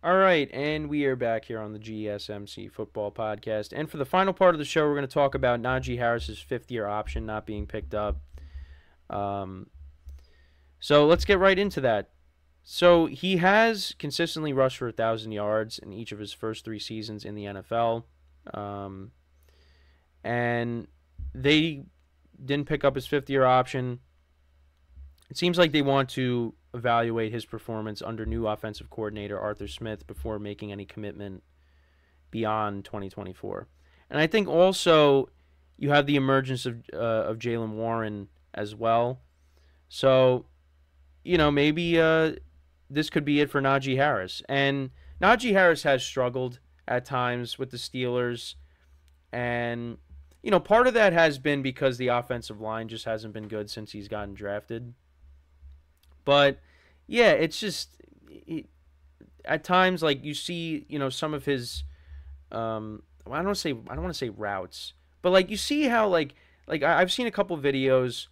All right, and we are back here on the GSMC Football Podcast. And for the final part of the show, we're going to talk about Najee Harris's fifth-year option not being picked up. Um, so let's get right into that. So he has consistently rushed for 1,000 yards in each of his first three seasons in the NFL. Um, and they didn't pick up his fifth-year option. It seems like they want to evaluate his performance under new offensive coordinator Arthur Smith before making any commitment beyond 2024. And I think also you have the emergence of Jaylen Warren as well. So, maybe this could be it for Najee Harris. And Najee Harris has struggled at times with the Steelers. And, part of that has been because the offensive line just hasn't been good since he's gotten drafted. But yeah, it's just at times like you see, some of his I don't want to say routes, but like you see how I've seen a couple videos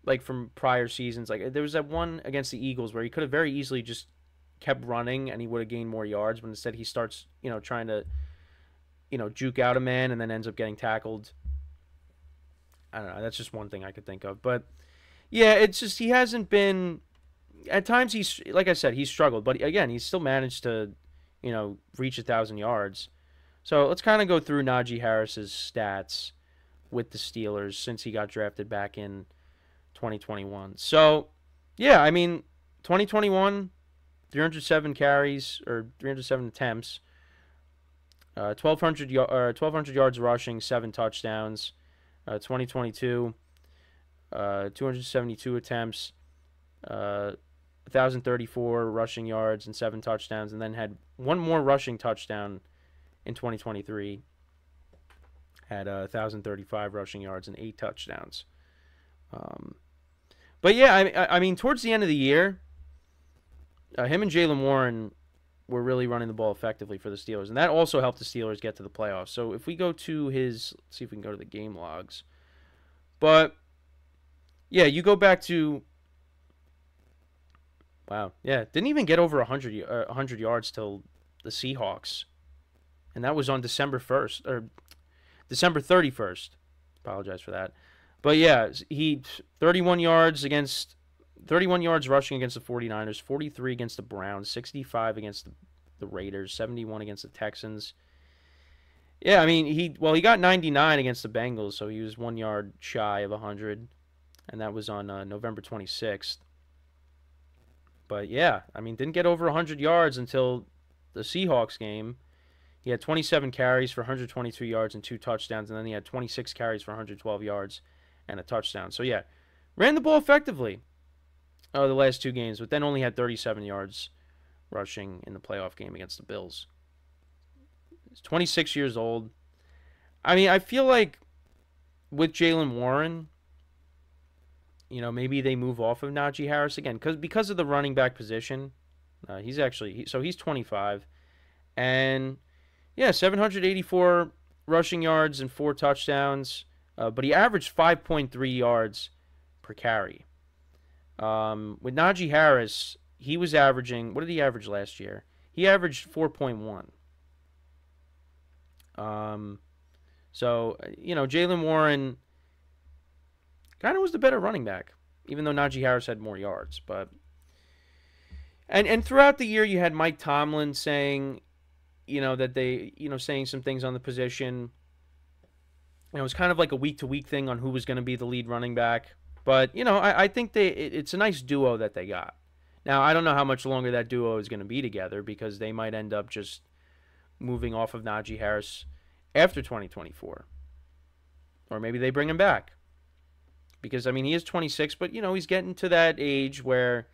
like from prior seasons. Like there was that one against the Eagles where he could have very easily just kept running and he would have gained more yards, but instead he starts, trying to, juke out a man and then ends up getting tackled. I don't know. That's just one thing I could think of. But yeah, it's just he hasn't been at times he's like I said, he's struggled, but again, he's still managed to, reach 1,000 yards. So let's kind of go through Najee Harris's stats with the Steelers since he got drafted back in 2021. So yeah, I mean, 2021, 307 carries or 307 attempts, 1,200 yards rushing, 7 touchdowns. 2022, 272 attempts. 1,034 rushing yards and 7 touchdowns, and then had one more rushing touchdown in 2023. Had 1,035 rushing yards and 8 touchdowns. But yeah, I mean, towards the end of the year, him and Jaylen Warren were really running the ball effectively for the Steelers, and that also helped the Steelers get to the playoffs. So if we go to let's see if we can go to the game logs. But yeah, you go back to. Wow. Yeah. Didn't even get over 100 yards till the Seahawks. And that was on December 1st, or December 31st. Apologize for that. But yeah, he 31 yards rushing against the 49ers, 43 against the Browns, 65 against the Raiders, 71 against the Texans. Yeah, I mean, he got 99 against the Bengals, so he was 1 yard shy of 100. And that was on November 26th. But yeah, I mean, didn't get over 100 yards until the Seahawks game. He had 27 carries for 123 yards and 2 touchdowns, and then he had 26 carries for 112 yards and a touchdown. So yeah, ran the ball effectively the last two games, but then only had 37 yards rushing in the playoff game against the Bills. He's 26 years old. I mean, I feel like with Jaylen Warren, maybe they move off of Najee Harris again because of the running back position. He's 25, and yeah, 784 rushing yards and 4 touchdowns. But he averaged 5.3 yards per carry. With Najee Harris, he was averaging. What did he average last year? He averaged 4.1. So Jaylen Warren kind of was the better running back, even though Najee Harris had more yards. But and throughout the year, you had Mike Tomlin saying, that they, saying some things on the position. It was kind of like a week-to-week thing on who was going to be the lead running back. But I think it's a nice duo that they got. Now I don't know how much longer that duo is going to be together because they might end up just moving off of Najee Harris after 2024, or maybe they bring him back. Because, I mean, he is 26, but, he's getting to that age where,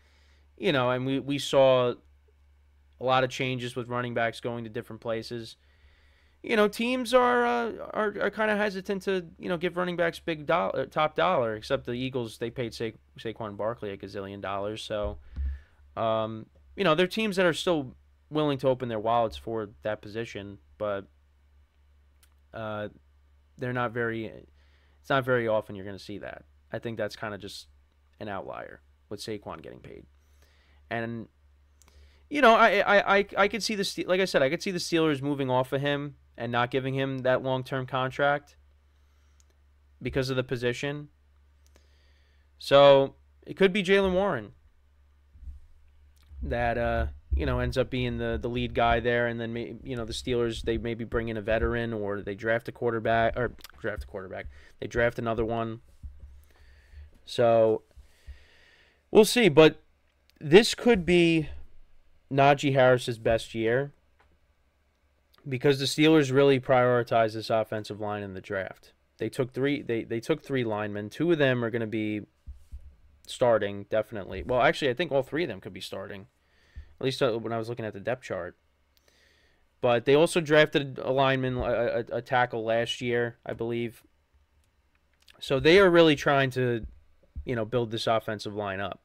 and we saw a lot of changes with running backs going to different places. Teams are kind of hesitant to, give running backs big top dollar, except the Eagles, they paid Saquon Barkley a gazillion dollars. So, they're teams that are still willing to open their wallets for that position, but they're not very, it's not very often you're going to see that. I think that's kind of just an outlier with Saquon getting paid. And I could see like I said, I could see the Steelers moving off of him and not giving him that long-term contract because of the position. So it could be Jaylen Warren that ends up being the lead guy there, and then the Steelers, they maybe bring in a veteran, or they draft a quarterback, they draft another one. So we'll see, but this could be Najee Harris's best year because the Steelers really prioritize this offensive line in the draft. They took three linemen. Two of them are going to be starting, definitely. Well, actually, I think all three of them could be starting, at least when I was looking at the depth chart. But they also drafted a lineman, a tackle last year, I believe. So they are really trying to, build this offensive line up.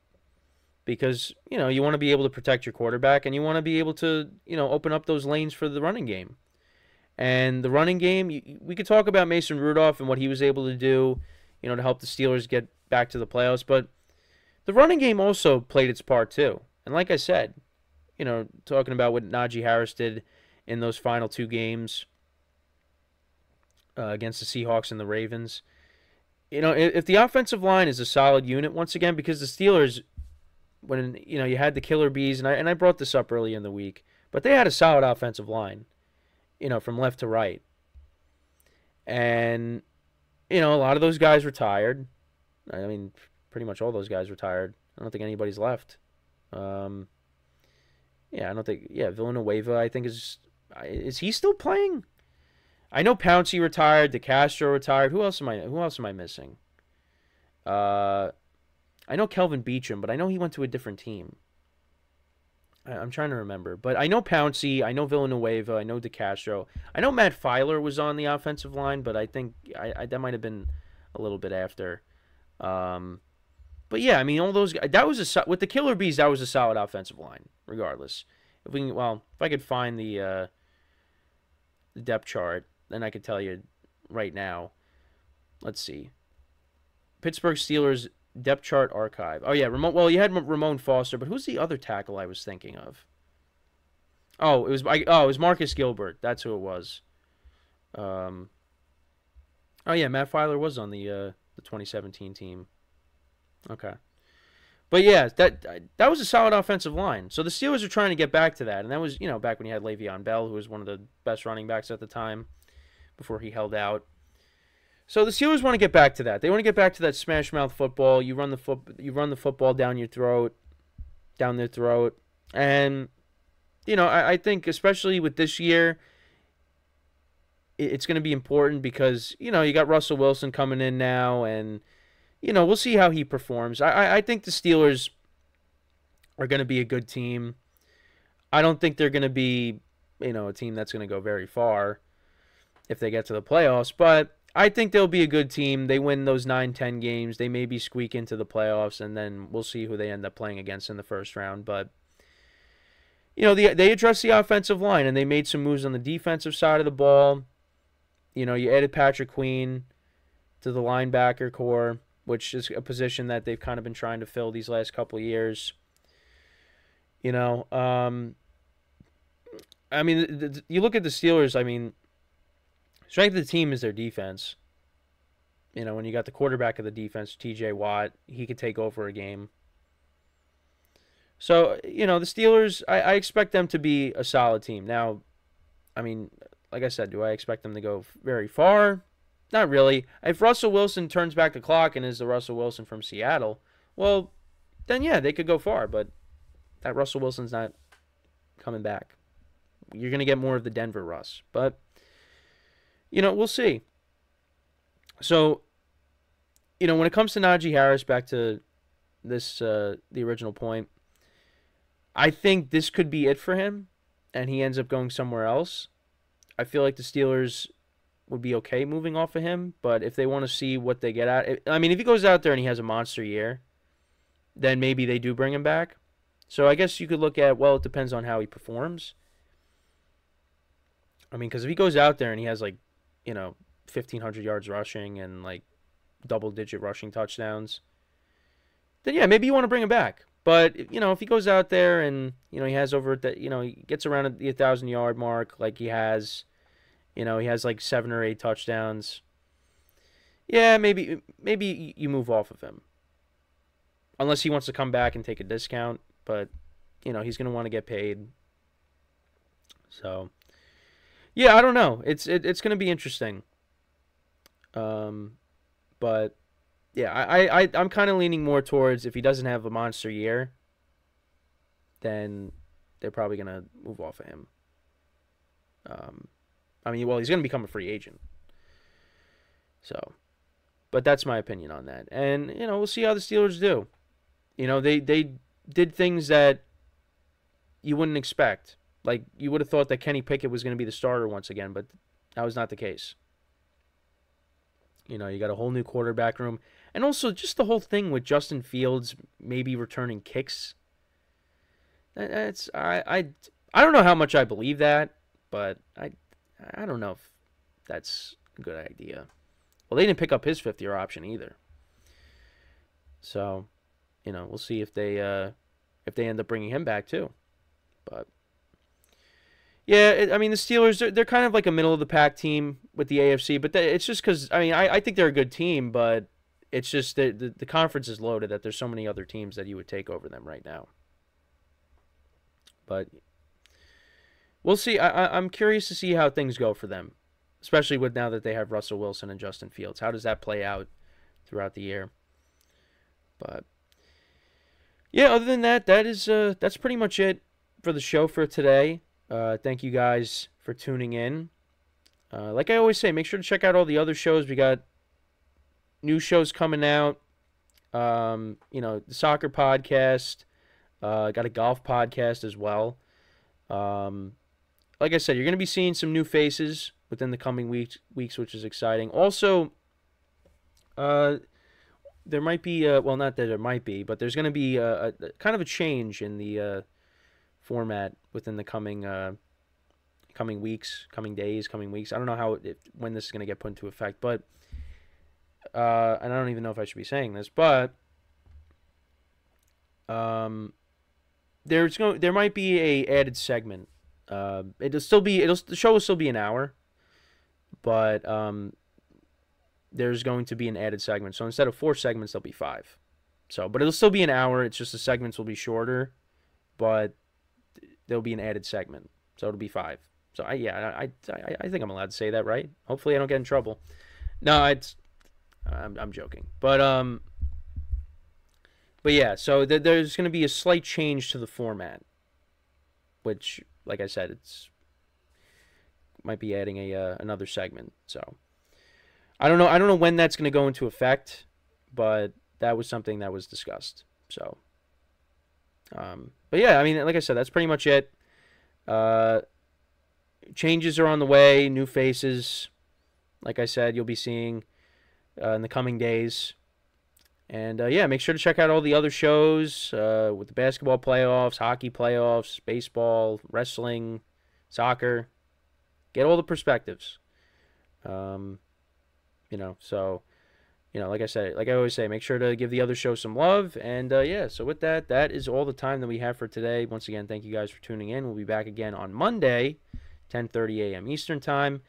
Because, you want to be able to protect your quarterback, and you want to be able to, open up those lanes for the running game. And the running game, we could talk about Mason Rudolph and what he was able to do, to help the Steelers get back to the playoffs. But the running game also played its part too. And like I said, talking about what Najee Harris did in those final two games against the Seahawks and the Ravens. If the offensive line is a solid unit, once again, because the Steelers, when you had the killer bees, and I brought this up early in the week, but they had a solid offensive line, from left to right. And, a lot of those guys retired. I mean, pretty much all those guys retired. I don't think anybody's left. Villanueva, I think, is he still playing? I know Pouncey retired, DeCastro retired. Who else am I missing? I know Kelvin Beachum, but I know he went to a different team. I'm trying to remember. But I know Pouncey, I know Villanueva, I know DeCastro. I know Matt Filer was on the offensive line, but I think that might have been a little bit after. But yeah, I mean, all those guys, with the Killer Bees, that was a solid offensive line, regardless. If I could find the depth chart, then I could tell you right now. Let's see. Pittsburgh Steelers depth chart archive. Oh yeah, you had Ramon Foster, but who's the other tackle I was thinking of? Oh, it was Marcus Gilbert. That's who it was. Oh yeah, Matt Filer was on the 2017 team. Okay. But yeah, that was a solid offensive line. So the Steelers are trying to get back to that, and that was back when you had Le'Veon Bell, who was one of the best running backs at the time, before he held out. So the Steelers want to get back to that. They want to get back to that smash mouth football. You run the football down their throat, and I think especially with this year, it's going to be important because you got Russell Wilson coming in now, and we'll see how he performs. I think the Steelers are going to be a good team. I don't think they're going to be a team that's going to go very far if they get to the playoffs, but I think they'll be a good team. They win those 9-10 games. They maybe squeak into the playoffs, and then we'll see who they end up playing against in the first round. But, they addressed the offensive line, and they made some moves on the defensive side of the ball. You added Patrick Queen to the linebacker core, which is a position that they've kind of been trying to fill these last couple of years. You look at the Steelers, strength of the team is their defense. When you got the quarterback of the defense, TJ Watt, he could take over a game. So, the Steelers, I expect them to be a solid team. Now, like I said, do I expect them to go very far? Not really. If Russell Wilson turns back the clock and is the Russell Wilson from Seattle, well, then yeah, they could go far, but that Russell Wilson's not coming back. You're going to get more of the Denver Russ, but we'll see. So, when it comes to Najee Harris, back to this, the original point, I think this could be it for him, and he ends up going somewhere else. I feel like the Steelers would be okay moving off of him, but if they want to see what they get at, if he goes out there and he has a monster year, then maybe they do bring him back. So I guess you could look at, well, it depends on how he performs. Because if he goes out there and he has 1,500 yards rushing and double-digit rushing touchdowns, then yeah, maybe you want to bring him back. But, you know, if he goes out there and, you know, he has over that, you know, he gets around the 1,000-yard mark like he has, you know, he has like 7 or 8 touchdowns. Yeah, maybe you move off of him. Unless he wants to come back and take a discount, but, you know, he's going to want to get paid. So, yeah, I don't know. It's going to be interesting. But yeah, I'm kind of leaning more towards if he doesn't have a monster year, then they're probably going to move off of him. I mean, well, he's going to become a free agent. So, but that's my opinion on that. And, you know, we'll see how the Steelers do. You know, they did things that you wouldn't expect. Like, you would have thought that Kenny Pickett was going to be the starter once again, but that was not the case. You know, you got a whole new quarterback room. And also, just the whole thing with Justin Fields maybe returning kicks. I don't know how much I believe that, but I don't know if that's a good idea. Well, they didn't pick up his fifth-year option either. So, you know, we'll see if they end up bringing him back too. But yeah, I mean, the Steelers, they're kind of like a middle-of-the-pack team with the AFC, but it's just because, I mean, I think they're a good team, but it's just the conference is loaded that there's so many other teams that you would take over them right now. But we'll see. I'm curious to see how things go for them, especially with now that they have Russell Wilson and Justin Fields. How does that play out throughout the year? But yeah, other than that, that's pretty much it for the show for today. Thank you guys for tuning in. Like I always say, make sure to check out all the other shows. We got new shows coming out. You know, the soccer podcast. Got a golf podcast as well. Like I said, you're going to be seeing some new faces within the coming weeks, which is exciting. Also, there might be, well, not that there might be, but there's going to be a kind of a change in the format within the coming weeks, coming days, coming weeks. I don't know when this is going to get put into effect, but and I don't even know if I should be saying this, but there might be a added segment. The show will still be an hour, but there's going to be an added segment. So instead of 4 segments, there'll be 5. So, but it'll still be an hour. It's just the segments will be shorter, but there'll be an added segment. So it'll be 5. So I think I'm allowed to say that, right? Hopefully I don't get in trouble. No, I'm joking. But yeah, so there's going to be a slight change to the format, which, like I said, might be adding another segment. So I don't know when that's going to go into effect, but that was something that was discussed. So, but yeah, I mean, like I said, that's pretty much it. Changes are on the way, new faces. Like I said, you'll be seeing in the coming days. And yeah, make sure to check out all the other shows with the basketball playoffs, hockey playoffs, baseball, wrestling, soccer. Get all the perspectives. You know, so, you know, like I said, like I always say, make sure to give the other show some love. And yeah, so with that, that is all the time that we have for today. Once again, thank you guys for tuning in. We'll be back again on Monday, 10:30 a.m. Eastern Time.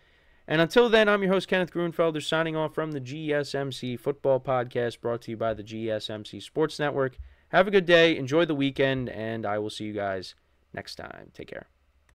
And until then, I'm your host, Kenneth Grunfelder, signing off from the GSMC Football Podcast, brought to you by the GSMC Sports Network. Have a good day, enjoy the weekend, and I will see you guys next time. Take care.